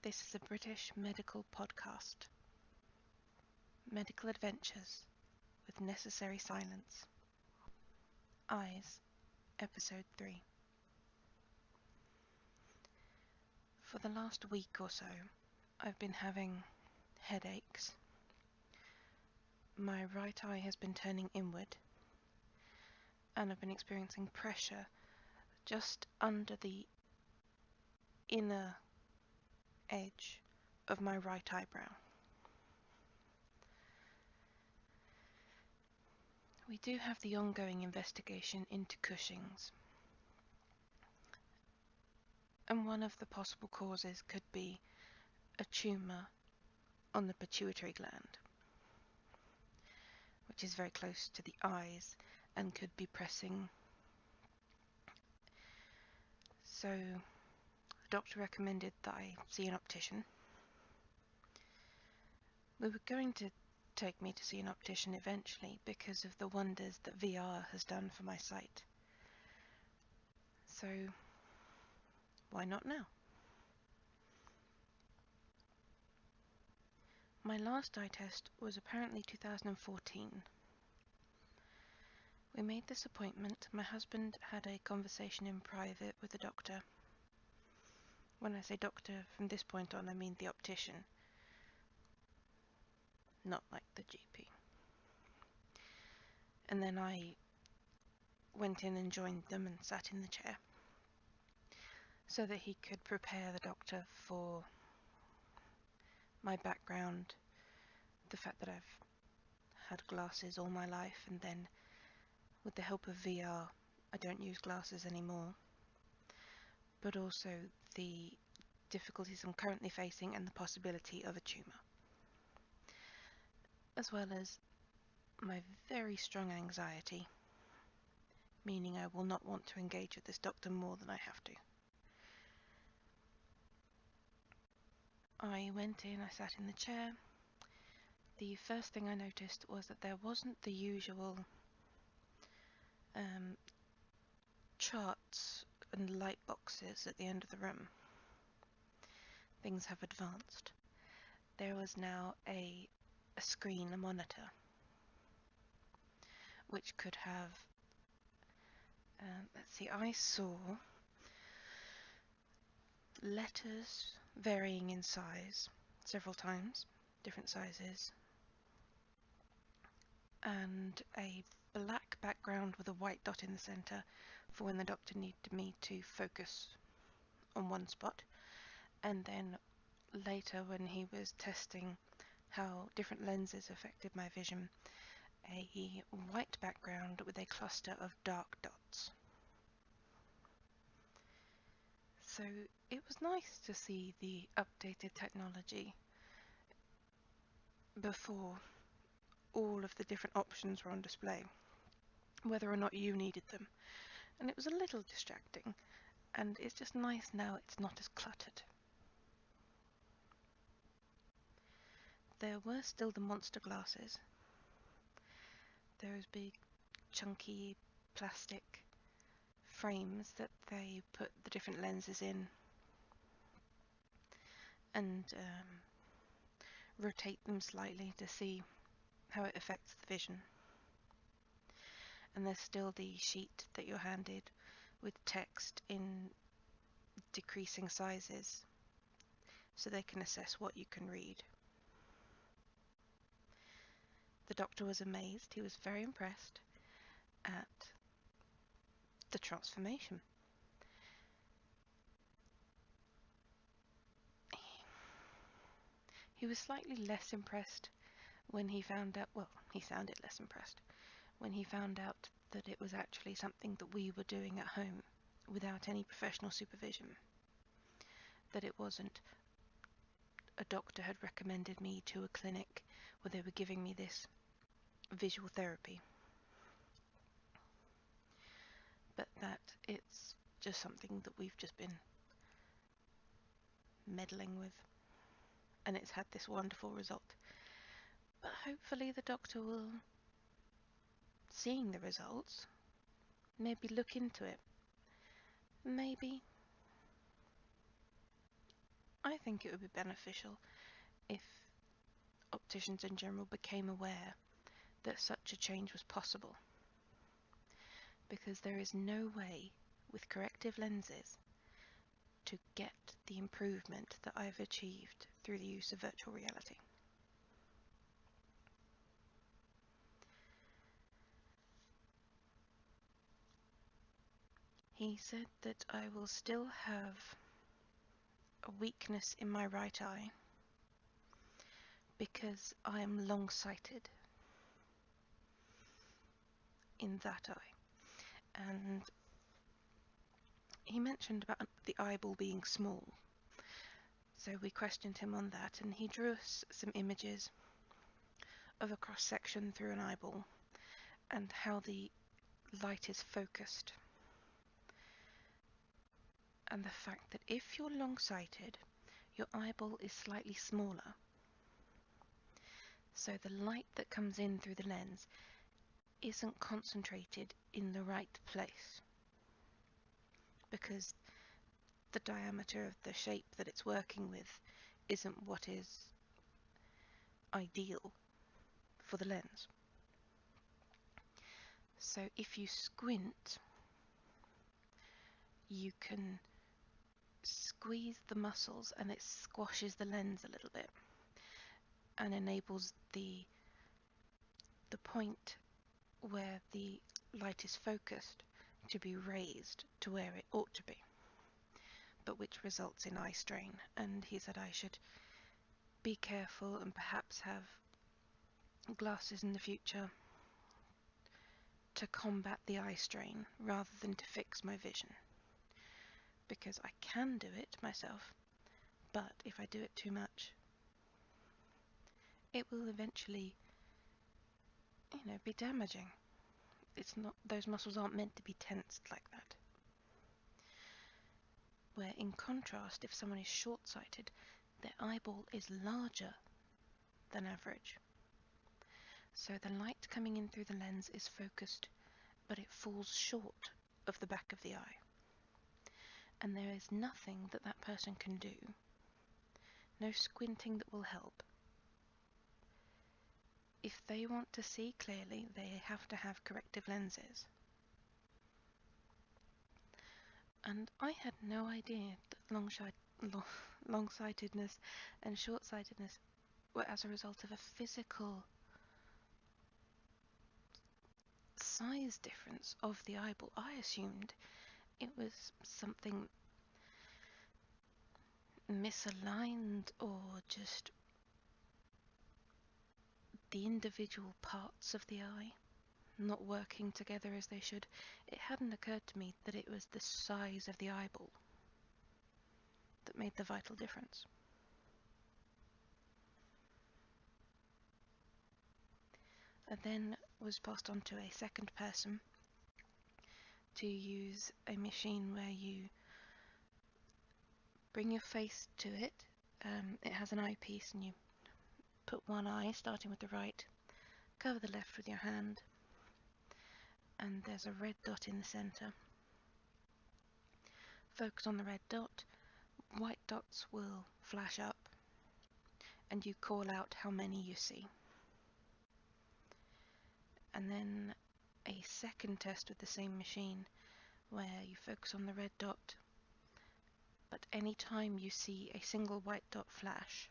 This is a British medical podcast. Medical adventures with necessary silence. Eyes, Episode 3. For the last week or so, I've been having headaches. My right eye has been turning inward, and I've been experiencing pressure just under the inner edge of my right eyebrow. We do have the ongoing investigation into Cushing's, and one of the possible causes could be a tumour on the pituitary gland, which is very close to the eyes and could be pressing. So the doctor recommended that I see an optician. We were going to take me to see an optician eventually because of the wonders that VR has done for my sight. So why not now? My last eye test was apparently 2014. We made this appointment. My husband had a conversation in private with the doctor. When I say doctor, from this point on, I mean the optician, not like the GP. And then I went in and joined them and sat in the chair so that he could prepare the doctor for my background, the fact that I've had glasses all my life, and then with the help of VR I don't use glasses anymore, but also the difficulties I'm currently facing and the possibility of a tumour, as well as my very strong anxiety, meaning I will not want to engage with this doctor more than I have to. I went in, I sat in the chair. The first thing I noticed was that there wasn't the usual charts and light boxes at the end of the room. Things have advanced. There was now a screen, a monitor, which could have, I saw letters varying in size several times, different sizes, and a black background with a white dot in the centre for when the doctor needed me to focus on one spot, and then later when he was testing how different lenses affected my vision, a white background with a cluster of dark dots. So it was nice to see the updated technology before all of the different options were on display, whether or not you needed them, and it was a little distracting, and it's just nice now it's not as cluttered. There were still the monster glasses, those big chunky plastic frames that they put the different lenses in and rotate them slightly to see how it affects the vision. And there's still the sheet that you're handed with text in decreasing sizes so they can assess what you can read. The doctor was amazed. He was very impressed at the transformation. He was slightly less impressed when he found out, well, he sounded less impressed when he found out that it was actually something that we were doing at home without any professional supervision. That it wasn't a doctor had recommended me to a clinic where they were giving me this visual therapy, but that it's just something that we've just been meddling with, and it's had this wonderful result. But hopefully the doctor will, seeing the results, maybe look into it. Maybe, I think it would be beneficial if opticians in general became aware that such a change was possible, because there is no way with corrective lenses to get the improvement that I've achieved through the use of virtual reality. He said that I will still have a weakness in my right eye because I am long-sighted in that eye. And he mentioned about the eyeball being small. So we questioned him on that, and he drew us some images of a cross-section through an eyeball and how the light is focused. And the fact that if you're long-sighted, your eyeball is slightly smaller. So the light that comes in through the lens isn't concentrated in the right place, because the diameter of the shape that it's working with isn't what is ideal for the lens. So if you squint, you can squeeze the muscles and it squashes the lens a little bit and enables the point where the light is focused to be raised to where it ought to be, but which results in eye strain. And he said I should be careful and perhaps have glasses in the future to combat the eye strain rather than to fix my vision, because I can do it myself, but if I do it too much, it will eventually, be damaging. It's not, those muscles aren't meant to be tensed like that. Where in contrast, if someone is short-sighted, their eyeball is larger than average. So the light coming in through the lens is focused, but it falls short of the back of the eye. And there is nothing that that person can do, no squinting that will help. If they want to see clearly, they have to have corrective lenses. And I had no idea that long-sightedness and short-sightedness were as a result of a physical size difference of the eyeball. I assumed it was something misaligned, or just the individual parts of the eye not working together as they should. It hadn't occurred to me that it was the size of the eyeball that made the vital difference. I then was passed on to a second person to use a machine where you bring your face to it. It has an eyepiece, and you put one eye, starting with the right, cover the left with your hand, and there's a red dot in the center. Focus on the red dot, white dots will flash up, and you call out how many you see. And then a second test with the same machine where you focus on the red dot, but any time you see a single white dot flash,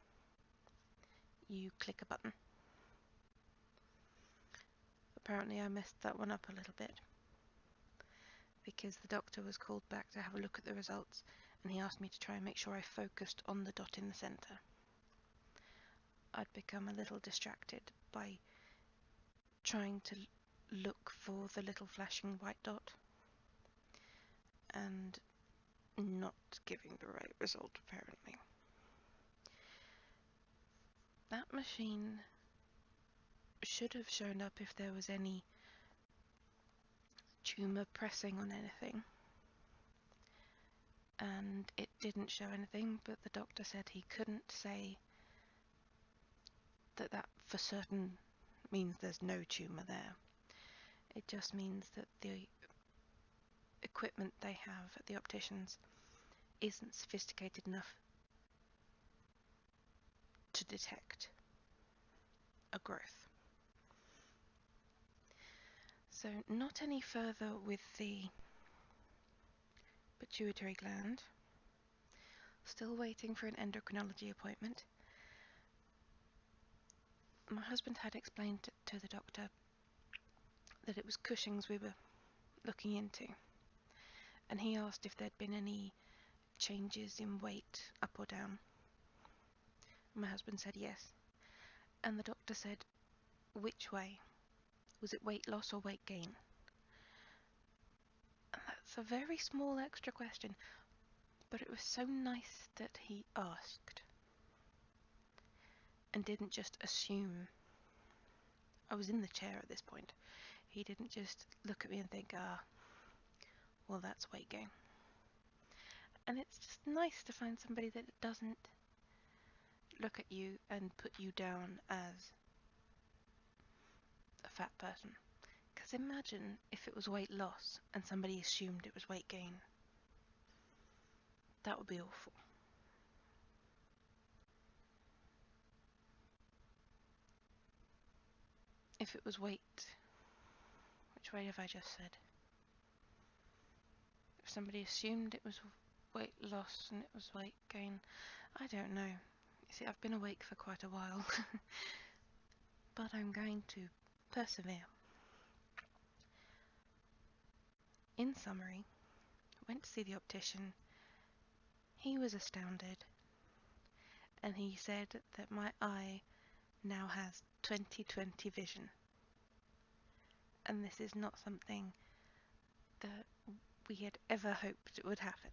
you click a button. Apparently I messed that one up a little bit, because the doctor was called back to have a look at the results, and he asked me to try and make sure I focused on the dot in the center. I'd become a little distracted by trying to look for the little flashing white dot and not giving the right result, apparently. That machine should have shown up if there was any tumour pressing on anything, and it didn't show anything, but the doctor said he couldn't say that that for certain means there's no tumour there. It just means that the equipment they have at the opticians isn't sophisticated enough to detect a growth. So not any further with the pituitary gland. Still waiting for an endocrinology appointment. My husband had explained to the doctor that it was Cushing's we were looking into, and he asked if there'd been any changes in weight up or down. My husband said yes, and the doctor said, which way? Was it weight loss or weight gain? And that's a very small extra question, but it was so nice that he asked and didn't just assume. I was in the chair at this point. He didn't just look at me and think, well, that's weight gain. And it's just nice to find somebody that doesn't look at you and put you down as a fat person. Because imagine if it was weight loss and somebody assumed it was weight gain. That would be awful. If it was weight, which way have I just said? If somebody assumed it was weight loss and it was weight gain, I don't know. You see, I've been awake for quite a while, but I'm going to persevere. In summary, I went to see the optician. He was astounded, and he said that my eye now has 20/20 vision. And this is not something that we had ever hoped would happen.